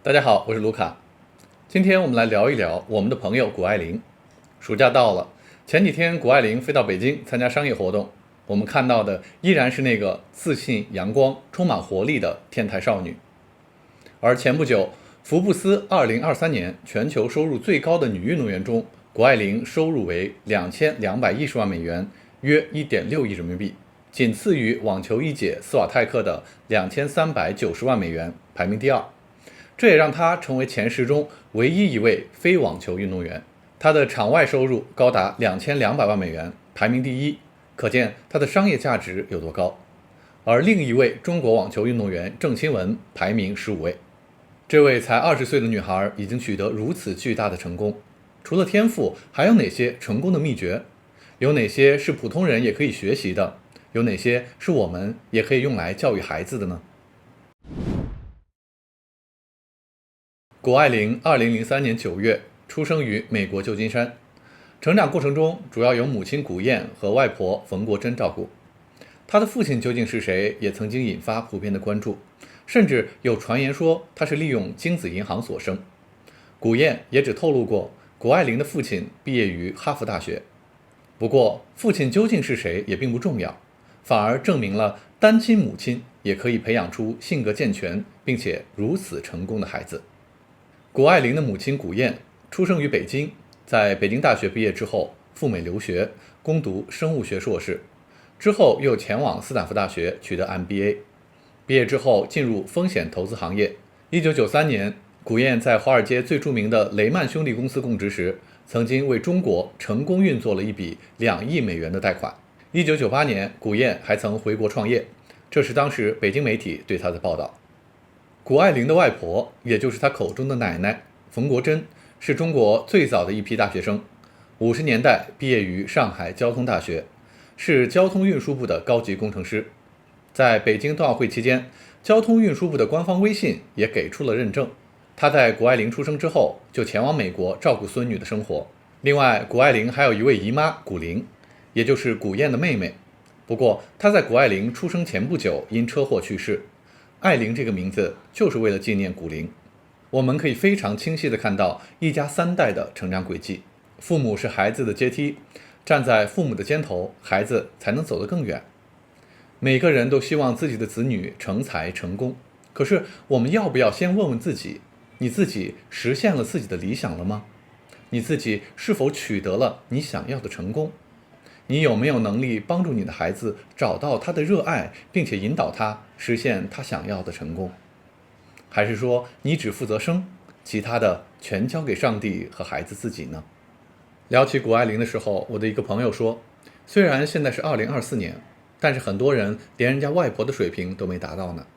大家好，我是卢卡。今天我们来聊一聊我们的朋友谷爱凌。暑假到了，前几天谷爱凌飞到北京参加商业活动，我们看到的依然是那个自信、阳光、充满活力的天台少女。而前不久，福布斯2023年全球收入最高的女运动员中，谷爱凌收入为2210万美元，约1.6亿人民币，仅次于网球一姐斯瓦泰克的2390万美元，排名第二。这也让她成为前10中唯一一位非网球运动员。她的场外收入高达2200万美元，排名第一，可见她的商业价值有多高。而另一位中国网球运动员郑钦文排名15位。这位才20岁的女孩已经取得如此巨大的成功，除了天赋，还有哪些成功的秘诀？有哪些是普通人也可以学习的？有哪些是我们也可以用来教育孩子的呢？谷爱凌2003年9月出生于美国旧金山，成长过程中主要由母亲谷燕和外婆冯国珍照顾。她的父亲究竟是谁，也曾经引发普遍的关注，甚至有传言说他是利用精子银行所生。谷燕也只透露过谷爱凌的父亲毕业于哈佛大学。不过，父亲究竟是谁也并不重要，反而证明了单亲母亲也可以培养出性格健全并且如此成功的孩子。谷爱凌的母亲谷燕出生于北京，在北京大学毕业之后赴美留学，攻读生物学硕士，之后又前往斯坦福大学取得 MBA。 毕业之后进入风险投资行业。1993年，谷燕在华尔街最著名的雷曼兄弟公司供职时，曾经为中国成功运作了一笔2亿美元的贷款。1998年，谷燕还曾回国创业，这是当时北京媒体对她的报道。谷爱凌的外婆，也就是她口中的奶奶冯国珍，是中国最早的一批大学生，50年代毕业于上海交通大学，是交通运输部的高级工程师。在北京冬奥会期间，交通运输部的官方微信也给出了认证。她在谷爱凌出生之后就前往美国照顾孙女的生活。另外，谷爱凌还有一位姨妈谷玲，也就是谷燕的妹妹。不过她在谷爱凌出生前不久因车祸去世。爱玲这个名字就是为了纪念谷玲。我们可以非常清晰地看到一家3代的成长轨迹。父母是孩子的阶梯，站在父母的肩头，孩子才能走得更远。每个人都希望自己的子女成才成功，可是我们要不要先问问自己，你自己实现了自己的理想了吗？你自己是否取得了你想要的成功？你有没有能力帮助你的孩子找到他的热爱，并且引导他实现他想要的成功？还是说你只负责生，其他的全交给上帝和孩子自己呢？聊起谷爱凌的时候，我的一个朋友说，虽然现在是2024年，但是很多人连人家外婆的水平都没达到呢。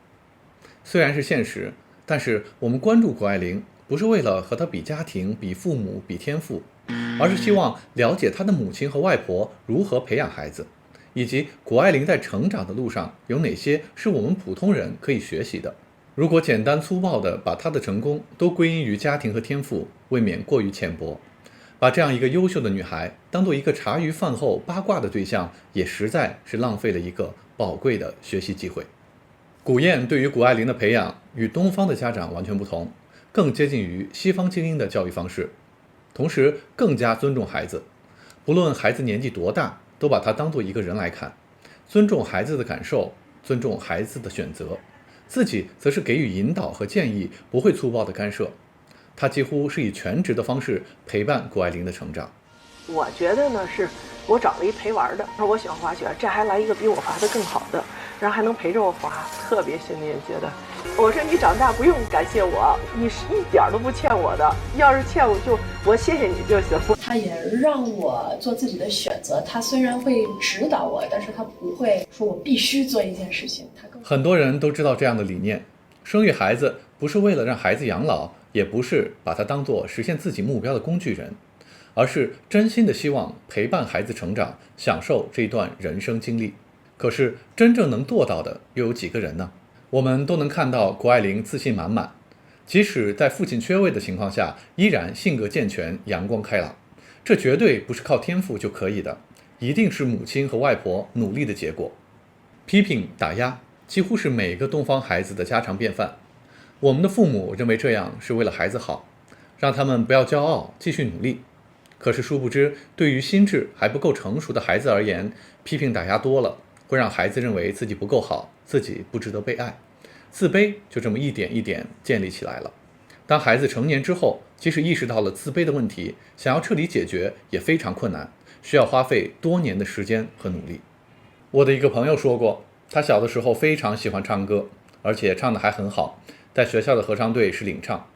虽然是现实，但是我们关注谷爱凌，不是为了和她比家庭、比父母、比天赋，而是希望了解她的母亲和外婆如何培养孩子，以及谷爱凌在成长的路上有哪些是我们普通人可以学习的。如果简单粗暴地把她的成功都归因于家庭和天赋，未免过于浅薄。把这样一个优秀的女孩当做一个茶余饭后八卦的对象，也实在是浪费了一个宝贵的学习机会。谷燕对于谷爱凌的培养与东方的家长完全不同，更接近于西方精英的教育方式，同时更加尊重孩子，不论孩子年纪多大，都把他当作一个人来看，尊重孩子的感受，尊重孩子的选择，自己则是给予引导和建议，不会粗暴的干涉。他几乎是以全职的方式陪伴谷爱凌的成长。我觉得呢，是我找了一陪玩的，说我喜欢滑雪，这还来一个比我滑得更好的，然后还能陪着我滑，特别心里也觉得，我说你长大不用感谢我，你是一点都不欠我的，要是欠我就我谢谢你就行。他也让我做自己的选择，他虽然会指导我，但是他不会说我必须做一件事情。很多人都知道这样的理念，生育孩子不是为了让孩子养老，也不是把它当作实现自己目标的工具人，而是真心的希望陪伴孩子成长，享受这一段人生经历。可是真正能做到的又有几个人呢？我们都能看到谷爱凌自信满满，即使在父亲缺位的情况下，依然性格健全，阳光开朗。这绝对不是靠天赋就可以的，一定是母亲和外婆努力的结果。批评打压几乎是每个东方孩子的家常便饭。我们的父母认为这样是为了孩子好，让他们不要骄傲，继续努力。可是殊不知，对于心智还不够成熟的孩子而言，批评打压多了，会让孩子认为自己不够好，自己不值得被爱，自卑就这么一点一点建立起来了。当孩子成年之后，即使意识到了自卑的问题，想要彻底解决也非常困难，需要花费多年的时间和努力。我的一个朋友说过，他小的时候非常喜欢唱歌，而且唱得还很好，在学校的合唱队是领唱。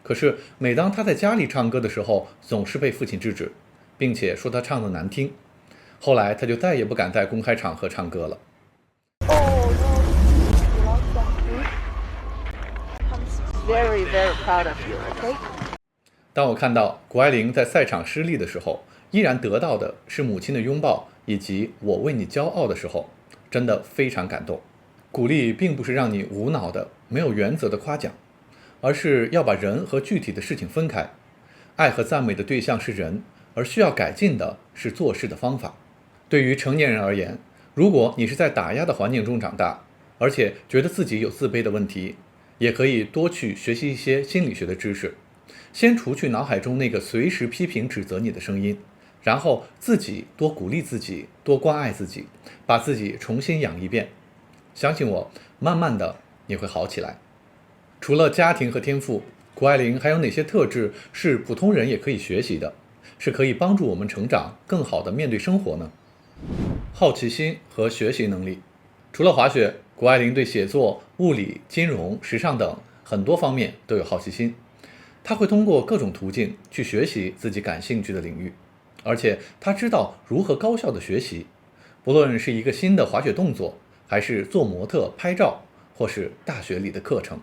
可是每当他在家里唱歌的时候，总是被父亲制止，并且说他唱得难听。后来他就再也不敢在公开场合唱歌了。Very, very proud of you, okay? 当我看到谷爱凌在赛场失利的时候，依然得到的是母亲的拥抱以及我为你骄傲的时候，真的非常感动。鼓励并不是让你无脑的、没有原则的夸奖，而是要把人和具体的事情分开。爱和赞美的对象是人，而需要改进的是做事的方法。对于成年人而言，如果你是在打压的环境中长大，而且觉得自己有自卑的问题，也可以多去学习一些心理学的知识，先除去脑海中那个随时批评指责你的声音，然后自己多鼓励自己，多关爱自己，把自己重新养一遍。相信我，慢慢的你会好起来。除了家庭和天赋，谷爱凌还有哪些特质是普通人也可以学习的，是可以帮助我们成长，更好的面对生活呢？好奇心和学习能力。除了滑雪，谷爱凌对写作、物理、金融、时尚等很多方面都有好奇心。她会通过各种途径去学习自己感兴趣的领域，而且她知道如何高效的学习，不论是一个新的滑雪动作，还是做模特、拍照，或是大学里的课程。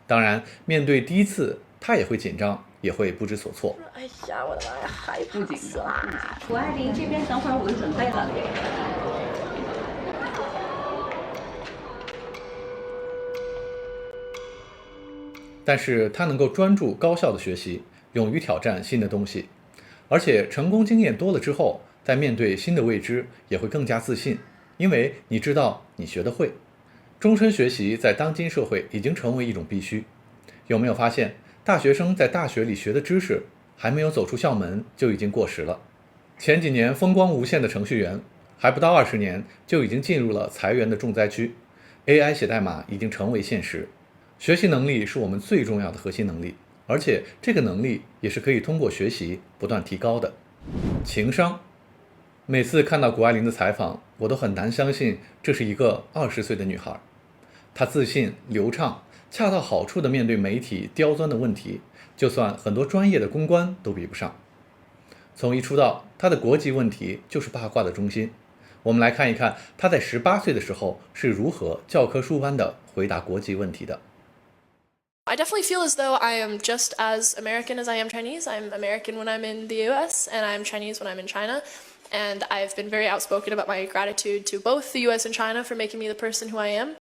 当然，面对第一次，她也会紧张，也会不知所措。哎呀，我的妈呀，害怕死了！谷爱凌这边等会儿我们准备了。但是他能够专注高效的学习，勇于挑战新的东西，而且成功经验多了之后，在面对新的未知也会更加自信，因为你知道你学得会。终身学习在当今社会已经成为一种必须。有没有发现，大学生在大学里学的知识，还没有走出校门就已经过时了？前几年风光无限的程序员，还不到20年就已经进入了裁员的重灾区。AI 写代码已经成为现实。学习能力是我们最重要的核心能力，而且这个能力也是可以通过学习不断提高的。情商。每次看到谷爱凌的采访，我都很难相信这是一个20岁的女孩。她自信、流畅，恰到好处地面对媒体刁钻的问题，就算很多专业的公关都比不上。从一出道，她的国籍问题就是八卦的中心。我们来看一看她在18岁的时候是如何教科书般地回答国籍问题的。I definitely feel as though I am just as American as I am Chinese. I'm American when I'm in the US, and I'm Chinese when I'm in China. And I've been very outspoken about my gratitude to both the US and China for making me the person who I am.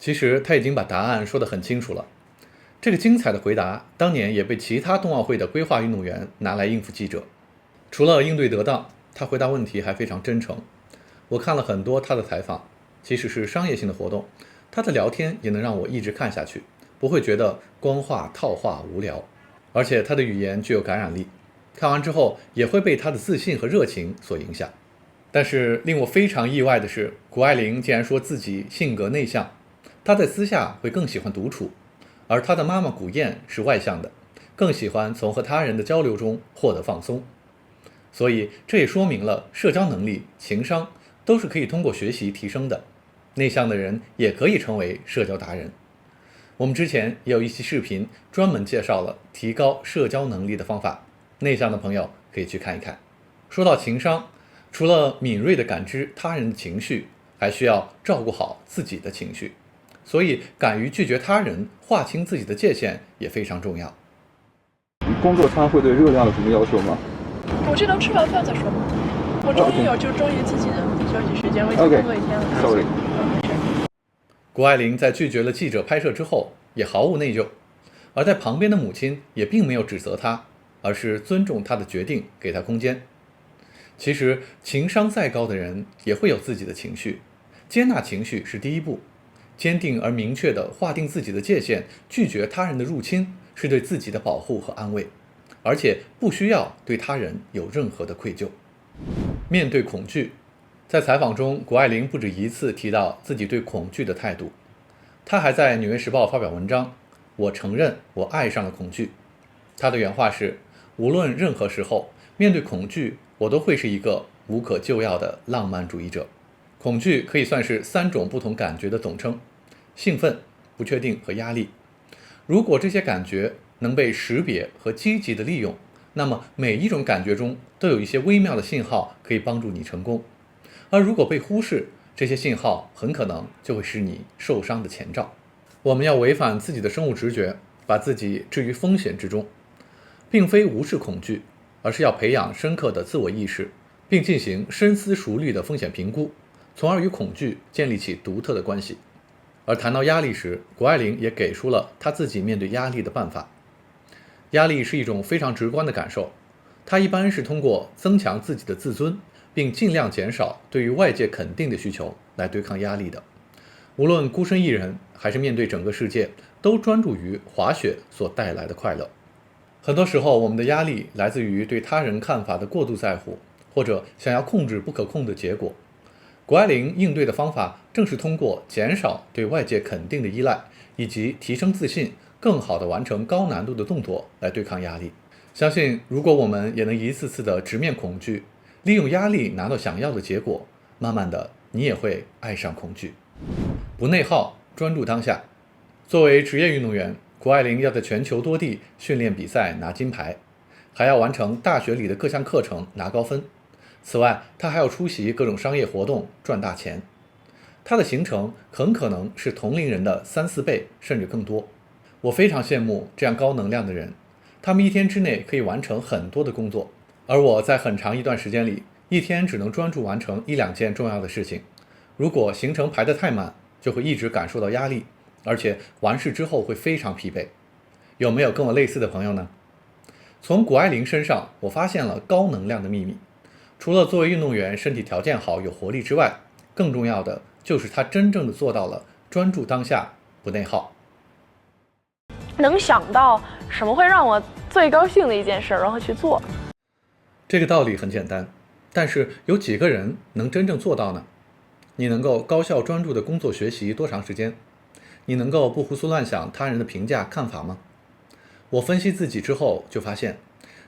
其实他已经把答案说得很清楚了。这个精彩的回答，当年也被其他冬奥会的规划运动员拿来应付记者。除了应对得当，他回答问题还非常真诚。我看了很多他的采访，即使是商业性的活动，他的聊天也能让我一直看下去。不会觉得官话套话无聊，而且他的语言具有感染力，看完之后也会被他的自信和热情所影响。但是令我非常意外的是，谷爱凌竟然说自己性格内向，她在私下会更喜欢独处，而她的妈妈谷燕是外向的，更喜欢从和他人的交流中获得放松。所以这也说明了社交能力、情商都是可以通过学习提升的，内向的人也可以成为社交达人。我们之前也有一期视频专门介绍了提高社交能力的方法，内向的朋友可以去看一看。说到情商，除了敏锐地感知他人的情绪，还需要照顾好自己的情绪，所以敢于拒绝他人，划清自己的界限也非常重要。你工作餐会对热量有什么要求吗？我这能吃完饭再说吗？我终于有就是终于自己的休息时间，我已经工作一天了。Sorry。谷爱凌在拒绝了记者拍摄之后，也毫无内疚，而在旁边的母亲也并没有指责她，而是尊重她的决定，给她空间。其实情商再高的人也会有自己的情绪，接纳情绪是第一步，坚定而明确地划定自己的界限，拒绝他人的入侵，是对自己的保护和安慰，而且不需要对他人有任何的愧疚。面对恐惧，在采访中，谷爱凌不止一次提到自己对恐惧的态度。她还在《纽约时报》发表文章，我承认我爱上了恐惧。她的原话是，无论任何时候，面对恐惧，我都会是一个无可救药的浪漫主义者。恐惧可以算是3种不同感觉的总称：兴奋、不确定和压力。如果这些感觉能被识别和积极的利用，那么每一种感觉中都有一些微妙的信号可以帮助你成功。而如果被忽视，这些信号很可能就会使你受伤的前兆。我们要违反自己的生物直觉，把自己置于风险之中，并非无视恐惧，而是要培养深刻的自我意识，并进行深思熟虑的风险评估，从而与恐惧建立起独特的关系。而谈到压力时，谷爱凌也给出了她自己面对压力的办法。压力是一种非常直观的感受，它一般是通过增强自己的自尊，并尽量减少对于外界肯定的需求来对抗压力的。无论孤身一人还是面对整个世界，都专注于滑雪所带来的快乐。很多时候，我们的压力来自于对他人看法的过度在乎，或者想要控制不可控的结果。谷爱凌应对的方法正是通过减少对外界肯定的依赖，以及提升自信，更好地完成高难度的动作来对抗压力。相信如果我们也能一次次地直面恐惧，利用压力拿到想要的结果，慢慢的你也会爱上恐惧。不内耗，专注当下。作为职业运动员，谷爱凌要在全球多地训练比赛拿金牌，还要完成大学里的各项课程拿高分。此外，她还要出席各种商业活动赚大钱。她的行程很可能是同龄人的3-4倍，甚至更多。我非常羡慕这样高能量的人，他们一天之内可以完成很多的工作，而我在很长一段时间里，一天只能专注完成1-2件重要的事情。如果行程排得太满，就会一直感受到压力，而且完事之后会非常疲惫。有没有跟我类似的朋友呢？从谷爱凌身上，我发现了高能量的秘密。除了作为运动员身体条件好有活力之外，更重要的就是她真正的做到了专注当下，不内耗。能想到什么会让我最高兴的一件事，然后去做。这个道理很简单，但是有几个人能真正做到呢？你能够高效专注的工作学习多长时间？你能够不胡思乱想他人的评价看法吗？我分析自己之后就发现，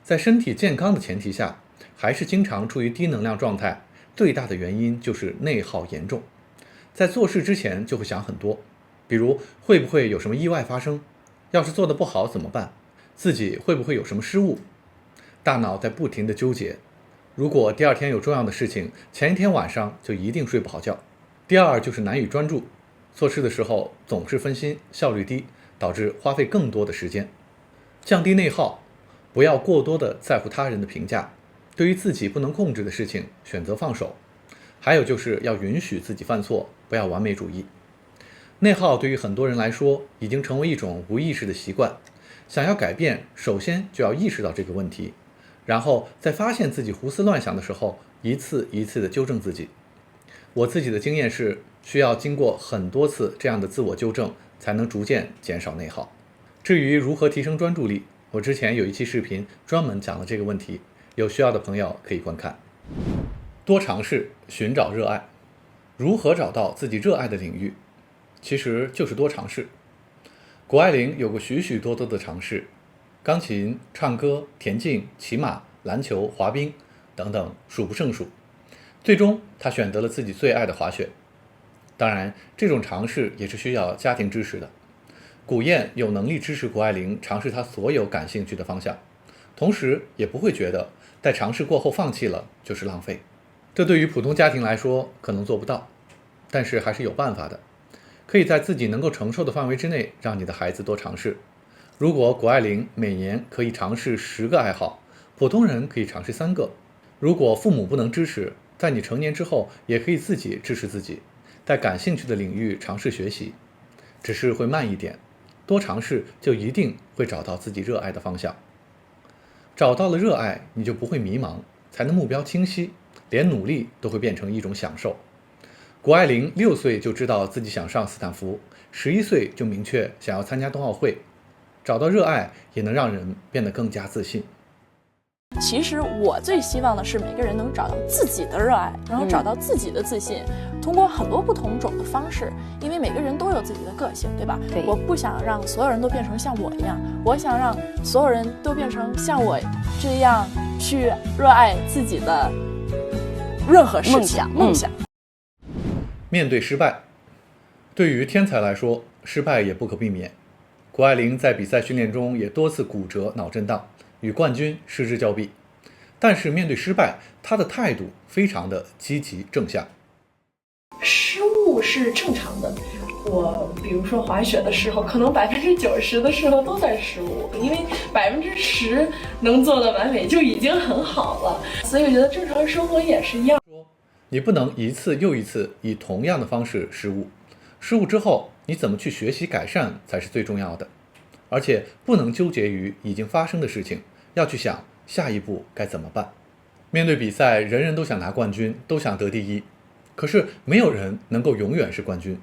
在身体健康的前提下，还是经常处于低能量状态，最大的原因就是内耗严重。在做事之前就会想很多，比如会不会有什么意外发生？要是做得不好怎么办？自己会不会有什么失误？大脑在不停地纠结。如果第二天有重要的事情，前一天晚上就一定睡不好觉。第二就是难以专注，做事的时候总是分心，效率低，导致花费更多的时间。降低内耗，不要过多的在乎他人的评价，对于自己不能控制的事情选择放手。还有就是要允许自己犯错，不要完美主义。内耗对于很多人来说已经成为一种无意识的习惯，想要改变，首先就要意识到这个问题，然后在发现自己胡思乱想的时候，一次一次的纠正自己。我自己的经验是，需要经过很多次这样的自我纠正，才能逐渐减少内耗。至于如何提升专注力，我之前有一期视频专门讲了这个问题，有需要的朋友可以观看。多尝试，寻找热爱。如何找到自己热爱的领域？其实就是多尝试。谷爱凌有过许许多多的尝试，钢琴、唱歌、田径、骑马、篮球、滑冰等等，数不胜数。最终，她选择了自己最爱的滑雪。当然，这种尝试也是需要家庭支持的。古燕有能力支持谷爱凌尝试她所有感兴趣的方向，同时也不会觉得在尝试过后放弃了就是浪费。这对于普通家庭来说可能做不到，但是还是有办法的。可以在自己能够承受的范围之内，让你的孩子多尝试。如果谷爱凌每年可以尝试10个爱好，普通人可以尝试3个。如果父母不能支持，在你成年之后，也可以自己支持自己，在感兴趣的领域尝试学习，只是会慢一点。多尝试就一定会找到自己热爱的方向。找到了热爱，你就不会迷茫，才能目标清晰，连努力都会变成一种享受。谷爱凌6岁就知道自己想上斯坦福，11岁就明确想要参加冬奥会。找到热爱也能让人变得更加自信。其实我最希望的是每个人能找到自己的热爱，然后找到自己的自信，通过很多不同种的方式，因为每个人都有自己的个性，对吧？对，我不想让所有人都变成像我一样，我想让所有人都变成像我这样去热爱自己的任何事情、梦想。面对失败，对于天才来说，失败也不可避免。谷爱凌在比赛训练中也多次骨折、脑震荡，与冠军失之交臂。但是面对失败，她的态度非常的积极正向。失误是正常的。我比如说滑雪的时候，可能90%的时候都在失误，因为10%能做的完美就已经很好了。所以我觉得正常生活也是一样。你不能一次又一次以同样的方式失误，失误之后你怎么去学习改善才是最重要的。而且不能纠结于已经发生的事情，要去想下一步该怎么办。面对比赛，人人都想拿冠军，都想得第一，可是没有人能够永远是冠军。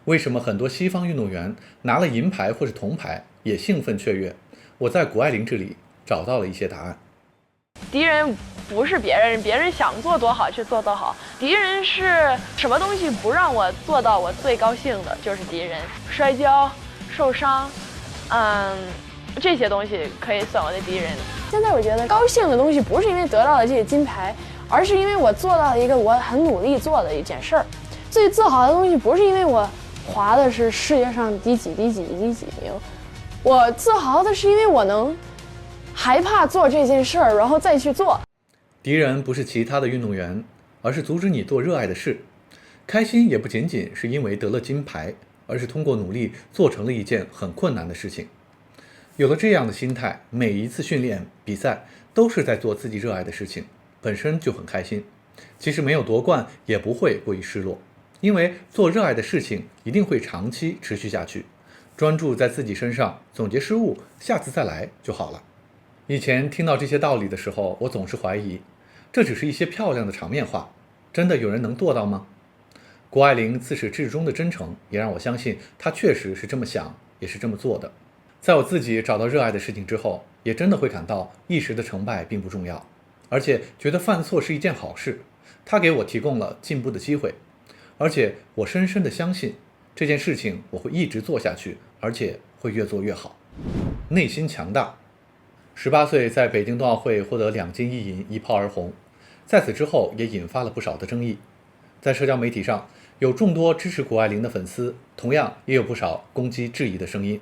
为什么很多西方运动员拿了银牌或是铜牌也兴奋雀跃？我在谷爱凌这里找到了一些答案。敌人不是别人，别人想做多好去做多好，敌人是什么东西不让我做到我最高兴的，就是敌人。摔跤、受伤，这些东西可以算我的敌人。现在我觉得高兴的东西不是因为得到了这些金牌，而是因为我做到了一个我很努力做的一件事儿。最自豪的东西不是因为我滑的是世界上第几名，我自豪的是因为我能害怕做这件事儿，然后再去做。敌人不是其他的运动员，而是阻止你做热爱的事。开心也不仅仅是因为得了金牌，而是通过努力做成了一件很困难的事情。有了这样的心态，每一次训练、比赛都是在做自己热爱的事情，本身就很开心。即使没有夺冠，也不会过于失落，因为做热爱的事情一定会长期持续下去。专注在自己身上，总结失误，下次再来就好了。以前听到这些道理的时候，我总是怀疑，这只是一些漂亮的场面话，真的有人能做到吗？谷爱凌自始至终的真诚，也让我相信她确实是这么想，也是这么做的。在我自己找到热爱的事情之后，也真的会感到一时的成败并不重要，而且觉得犯错是一件好事，它给我提供了进步的机会。而且我深深的相信，这件事情我会一直做下去，而且会越做越好。内心强大。18岁在北京冬奥会获得2金1银，一炮而红，在此之后也引发了不少的争议。在社交媒体上，有众多支持谷爱凌的粉丝，同样也有不少攻击质疑的声音。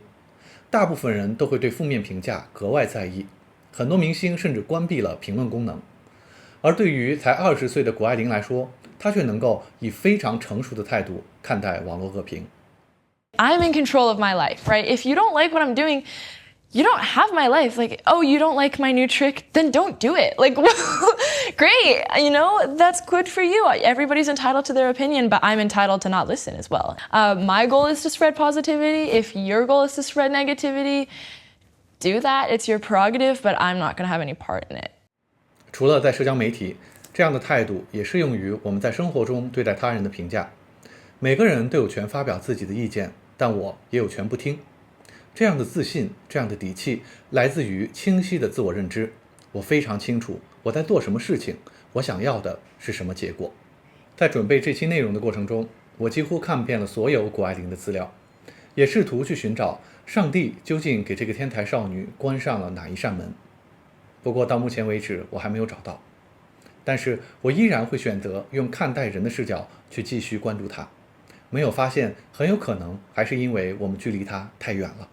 大部分人都会对负面评价格外在意，很多明星甚至关闭了评论功能。而对于才20岁的谷爱凌来说，她却能够以非常成熟的态度看待网络恶评。 I'm in control of my life, right? If you don't like what I'm doing, you don't have my life. Like, oh, you don't like my new trick? Then don't do it. Like, great, you know, that's good for you. Everybody's entitled to their opinion, but I'm entitled to not listen as well. My goal is to spread positivity. If your goal is to spread negativity, do that. It's your prerogative, but I'm not going to have any part in it. 除了在社交媒体，这样的态度也适用于我们在生活中对待他人的评价。每个人都有权发表自己的意见，但我也有权不听。这样的自信，这样的底气，来自于清晰的自我认知。我非常清楚我在做什么事情，我想要的是什么结果。在准备这期内容的过程中，我几乎看遍了所有谷爱凌的资料，也试图去寻找上帝究竟给这个天才少女关上了哪一扇门。不过到目前为止，我还没有找到。但是我依然会选择用看待人的视角去继续关注她。没有发现，很有可能还是因为我们距离她太远了。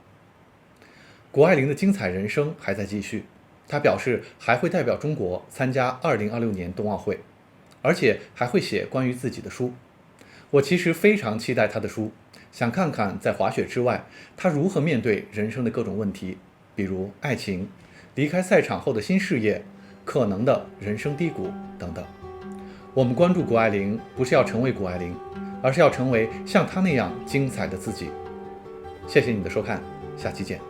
谷爱凌的精彩人生还在继续，她表示还会代表中国参加2026年冬奥会，而且还会写关于自己的书。我其实非常期待她的书，想看看在滑雪之外，她如何面对人生的各种问题，比如爱情、离开赛场后的新事业、可能的人生低谷等等。我们关注谷爱凌，不是要成为谷爱凌，而是要成为像她那样精彩的自己。谢谢你的收看，下期见。